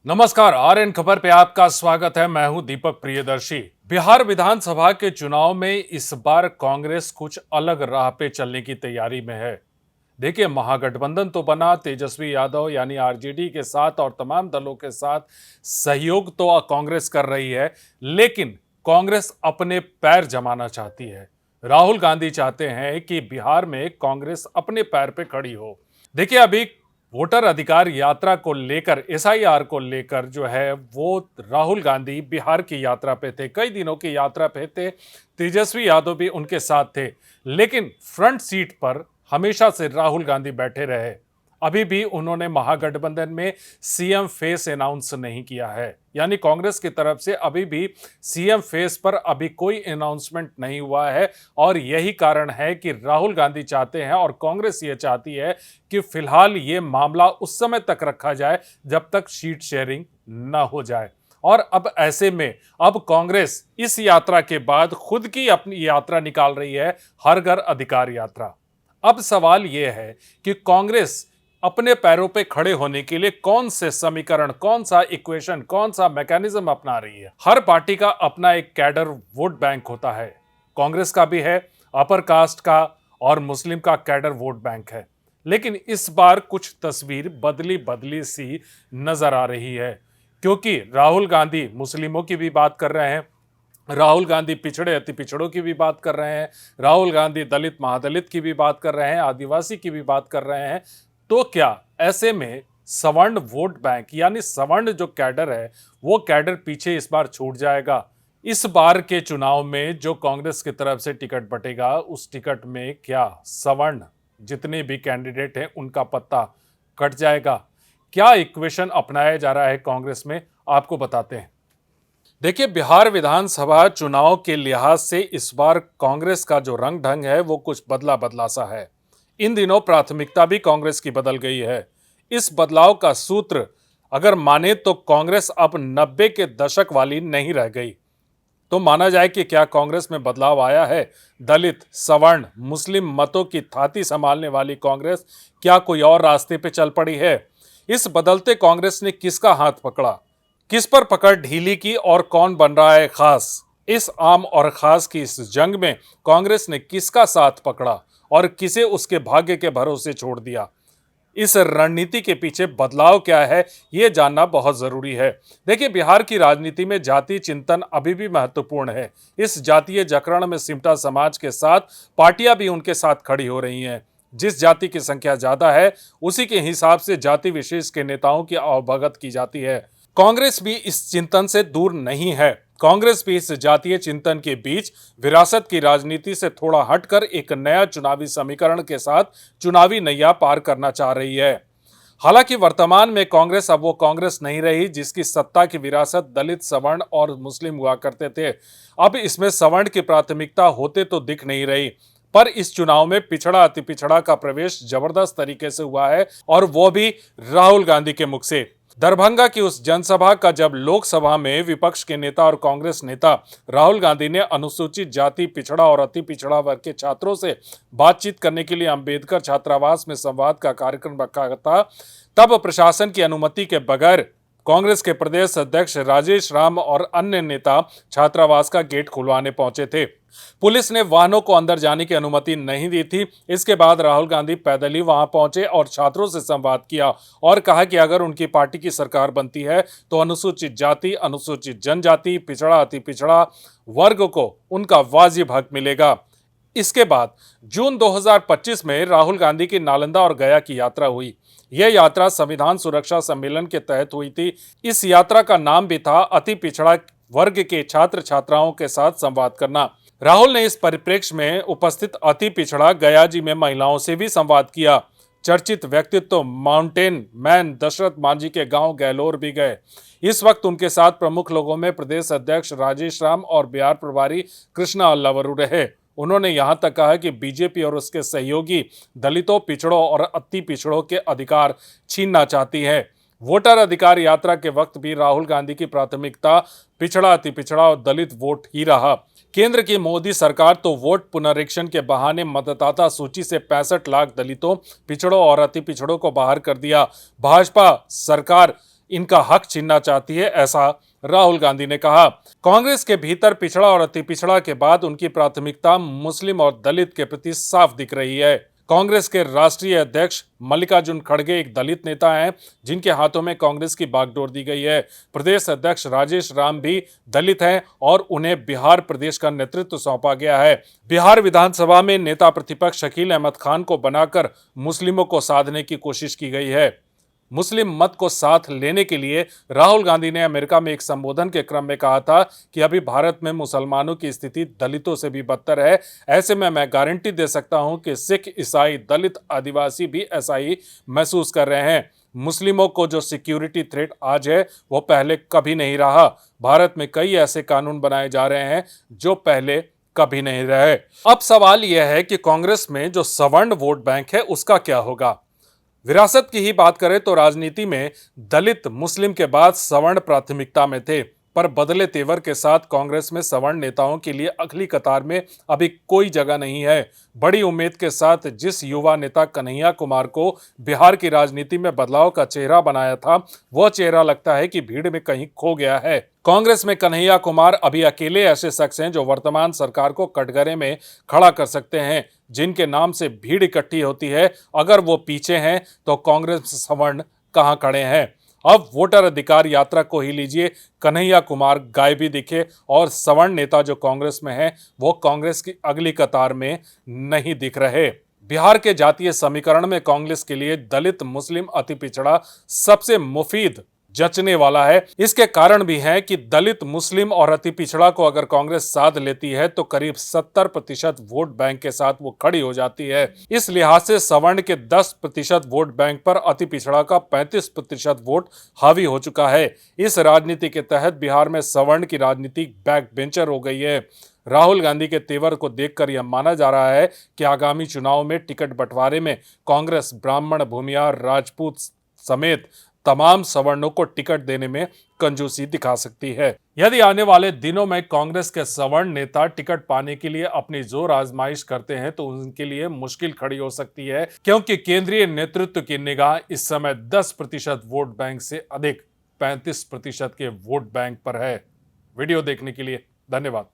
नमस्कार, आरएन खबर पे आपका स्वागत है। मैं हूं दीपक प्रियदर्शी। बिहार विधानसभा के चुनाव में इस बार कांग्रेस कुछ अलग राह पे चलने की तैयारी में है। देखिए, महागठबंधन तो बना, तेजस्वी यादव यानी आरजेडी के साथ और तमाम दलों के साथ सहयोग तो कांग्रेस कर रही है, लेकिन कांग्रेस अपने पैर जमाना चाहती है। राहुल गांधी चाहते हैं कि बिहार में कांग्रेस अपने पैर पे खड़ी हो। देखिए, अभी वोटर अधिकार यात्रा को लेकर, एसआईआर को लेकर जो है वो राहुल गांधी बिहार की यात्रा पे थे, कई दिनों की यात्रा पे थे। तेजस्वी यादव भी उनके साथ थे, लेकिन फ्रंट सीट पर हमेशा से राहुल गांधी बैठे रहे। अभी भी उन्होंने महागठबंधन में सीएम फेस अनाउंस नहीं किया है, यानी कांग्रेस की तरफ से अभी भी सीएम फेस पर अभी कोई अनाउंसमेंट नहीं हुआ है। और यही कारण है कि राहुल गांधी चाहते हैं और कांग्रेस ये चाहती है कि फिलहाल ये मामला उस समय तक रखा जाए जब तक सीट शेयरिंग न हो जाए। और अब ऐसे में अब कांग्रेस इस यात्रा के बाद खुद की अपनी यात्रा निकाल रही है, हर घर अधिकार यात्रा। अब सवाल यह है कि कांग्रेस अपने पैरों पे खड़े होने के लिए कौन से समीकरण, कौन सा इक्वेशन, कौन सा मैकेनिज्म अपना रही है। हर पार्टी का अपना एक कैडर वोट बैंक होता है। कांग्रेस का भी है, अपर कास्ट का और मुस्लिम का कैडर वोट बैंक है। लेकिन इस बार कुछ तस्वीर बदली बदली सी नजर आ रही है, क्योंकि राहुल गांधी मुस्लिमों की भी बात कर रहे हैं, राहुल गांधी पिछड़े अति पिछड़ों की भी बात कर रहे हैं, राहुल गांधी दलित महादलित की भी बात कर रहे हैं, आदिवासी की भी बात कर रहे हैं। तो क्या ऐसे में सवर्ण वोट बैंक यानी सवर्ण जो कैडर है, वो कैडर पीछे इस बार छूट जाएगा? इस बार के चुनाव में जो कांग्रेस की तरफ से टिकट बटेगा, उस टिकट में क्या सवर्ण जितने भी कैंडिडेट हैं उनका पत्ता कट जाएगा? क्या इक्वेशन अपनाया जा रहा है कांग्रेस में, आपको बताते हैं। देखिए, बिहार विधानसभा चुनाव के लिहाज से इस बार कांग्रेस का जो रंग ढंग है वो कुछ बदला बदला सा है। इन दिनों प्राथमिकता भी कांग्रेस की बदल गई है। इस बदलाव का सूत्र अगर माने तो कांग्रेस अब 90 के दशक वाली नहीं रह गई। तो माना जाए कि क्या कांग्रेस में बदलाव आया है? दलित, सवर्ण, मुस्लिम मतों की थाती संभालने वाली कांग्रेस क्या कोई और रास्ते पे चल पड़ी है? इस बदलते कांग्रेस ने किसका हाथ पकड़ा, किस पर पकड़ ढीली की और कौन बन रहा है खास? इस आम और खास की इस जंग में कांग्रेस ने किसका साथ पकड़ा और किसे उसके भाग्य के भरोसे छोड़ दिया? इस रणनीति के पीछे बदलाव क्या है, यह जानना बहुत जरूरी है। देखिए, बिहार की राजनीति में जाति चिंतन अभी भी महत्वपूर्ण है। इस जातीय जकरण में सिमटा समाज के साथ पार्टियां भी उनके साथ खड़ी हो रही हैं। जिस जाति की संख्या ज्यादा है, उसी के हिसाब से जाति विशेष के नेताओं की अवभगत की जाती है। कांग्रेस भी इस चिंतन से दूर नहीं है। कांग्रेस भी इस जातीय चिंतन के बीच विरासत की राजनीति से थोड़ा हटकर एक नया चुनावी समीकरण के साथ चुनावी नैया पार करना चाह रही है। हालांकि वर्तमान में कांग्रेस अब वो कांग्रेस नहीं रही जिसकी सत्ता की विरासत दलित, सवर्ण और मुस्लिम हुआ करते थे। अब इसमें सवर्ण की प्राथमिकता होते तो दिख नहीं रही, पर इस चुनाव में पिछड़ा अति पिछड़ा का प्रवेश जबरदस्त तरीके से हुआ है, और वो भी राहुल गांधी के मुख से। दरभंगा की उस जनसभा का जब लोकसभा में विपक्ष के नेता और कांग्रेस नेता राहुल गांधी ने अनुसूचित जाति, पिछड़ा और अति पिछड़ा वर्ग के छात्रों से बातचीत करने के लिए अंबेडकर छात्रावास में संवाद का कार्यक्रम रखा था, तब प्रशासन की अनुमति के बगैर कांग्रेस के प्रदेश अध्यक्ष राजेश राम और अन्य नेता छात्रावास का गेट खुलवाने पहुंचे थे। पुलिस ने वाहनों को अंदर जाने की अनुमति नहीं दी थी। इसके बाद राहुल गांधी पैदल ही वहां पहुंचे और छात्रों से संवाद किया और कहा कि अगर उनकी पार्टी की सरकार बनती है तो अनुसूचित जाति, अनुसूचित जनजाति, पिछड़ा अति पिछड़ा वर्ग को उनका वाजिब हक मिलेगा। इसके बाद जून 2025 में राहुल गांधी की नालंदा और गया की यात्रा हुई। यह यात्रा संविधान सुरक्षा सम्मेलन के तहत हुई थी। इस यात्रा का नाम भी था अति पिछड़ा वर्ग के छात्र छात्राओं के साथ संवाद करना। राहुल ने इस परिप्रेक्ष्य में उपस्थित अति पिछड़ा गयाजी में महिलाओं से भी संवाद किया। चर्चित व्यक्तित्व माउंटेन मैन दशरथ मांझी के गांव गैलोर भी गए। इस वक्त उनके साथ प्रमुख लोगों में प्रदेश अध्यक्ष राजेश राम और बिहार प्रभारी कृष्णा अल्लावरू रहे। उन्होंने यहां तक कहा कि बीजेपी और उसके सहयोगी दलितों, पिछड़ों और अति पिछड़ों के अधिकार छीनना चाहती है। वोटर अधिकार यात्रा के वक्त भी राहुल गांधी की प्राथमिकता पिछड़ा, अति पिछड़ा और दलित वोट ही रहा। केंद्र की मोदी सरकार तो वोट पुनरीक्षण के बहाने मतदाता सूची से 65 लाख दलितों, पिछड़ों और अति पिछड़ों को बाहर कर दिया। भाजपा सरकार इनका हक छीनना चाहती है, ऐसा राहुल गांधी ने कहा। कांग्रेस के भीतर पिछड़ा और अति पिछड़ा के बाद उनकी प्राथमिकता मुस्लिम और दलित के प्रति साफ दिख रही है। कांग्रेस के राष्ट्रीय अध्यक्ष मल्लिकार्जुन खड़गे एक दलित नेता हैं जिनके हाथों में कांग्रेस की बागडोर दी गई है। प्रदेश अध्यक्ष राजेश राम भी दलित हैं और उन्हें बिहार प्रदेश का नेतृत्व सौंपा गया है। बिहार विधानसभा में नेता प्रतिपक्ष शकील अहमद खान को बनाकर मुस्लिमों को साधने की कोशिश की गई है। मुस्लिम मत को साथ लेने के लिए राहुल गांधी ने अमेरिका में एक संबोधन के क्रम में कहा था कि अभी भारत में मुसलमानों की स्थिति दलितों से भी बदतर है। ऐसे में मैं गारंटी दे सकता हूं कि सिख, ईसाई, दलित, आदिवासी भी ऐसा ही महसूस कर रहे हैं। मुस्लिमों को जो सिक्योरिटी थ्रेट आज है वो पहले कभी नहीं रहा। भारत में कई ऐसे कानून बनाए जा रहे हैं जो पहले कभी नहीं रहे। अब सवाल यह है कि कांग्रेस में जो सवर्ण वोट बैंक है उसका क्या होगा। विरासत की ही बात करें तो राजनीति में दलित मुस्लिम के बाद सवर्ण प्राथमिकता में थे, पर बदले तेवर के साथ कांग्रेस में सवर्ण नेताओं के लिए अगली कतार में अभी कोई जगह नहीं है। बड़ी उम्मीद के साथ जिस युवा नेता कन्हैया कुमार को बिहार की राजनीति में बदलाव का चेहरा बनाया था, वह चेहरा लगता है कि भीड़ में कहीं खो गया है। कांग्रेस में कन्हैया कुमार अभी अकेले ऐसे शख्स हैं जो वर्तमान सरकार को कटघरे में खड़ा कर सकते हैं, जिनके नाम से भीड़ इकट्ठी होती है। अगर वो पीछे हैं तो कांग्रेस सवर्ण कहां खड़े हैं। अब वोटर अधिकार यात्रा को ही लीजिए, कन्हैया कुमार गायबी दिखे और सवर्ण नेता जो कांग्रेस में हैं वो कांग्रेस की अगली कतार में नहीं दिख रहे। बिहार के जातीय समीकरण में कांग्रेस के लिए दलित, मुस्लिम, अति पिछड़ा सबसे मुफीद जचने वाला है। इसके कारण भी है कि दलित, मुस्लिम और अति पिछड़ा को अगर कांग्रेस साध लेती है तो करीब 70% वोट बैंक के साथ वो खड़ी हो जाती है। इस लिहाज से सवर्ण के 10% वोट बैंक पर अति पिछड़ा का 35% वोट हावी हो चुका है। इस राजनीति के तहत बिहार में सवर्ण की राजनीति बैक बेंचर हो गई है। राहुल गांधी के तेवर को देखकर यह माना जा रहा है कि आगामी चुनाव में टिकट बंटवारे में कांग्रेस ब्राह्मण, भूमिहार, राजपूत समेत तमाम सवर्णों को टिकट देने में कंजूसी दिखा सकती है। यदि आने वाले दिनों में कांग्रेस के सवर्ण नेता टिकट पाने के लिए अपनी जोर आजमाइश करते हैं तो उनके लिए मुश्किल खड़ी हो सकती है, क्योंकि केंद्रीय नेतृत्व की निगाह इस समय 10% वोट बैंक से अधिक 35% के वोट बैंक पर है। वीडियो देखने के लिए धन्यवाद।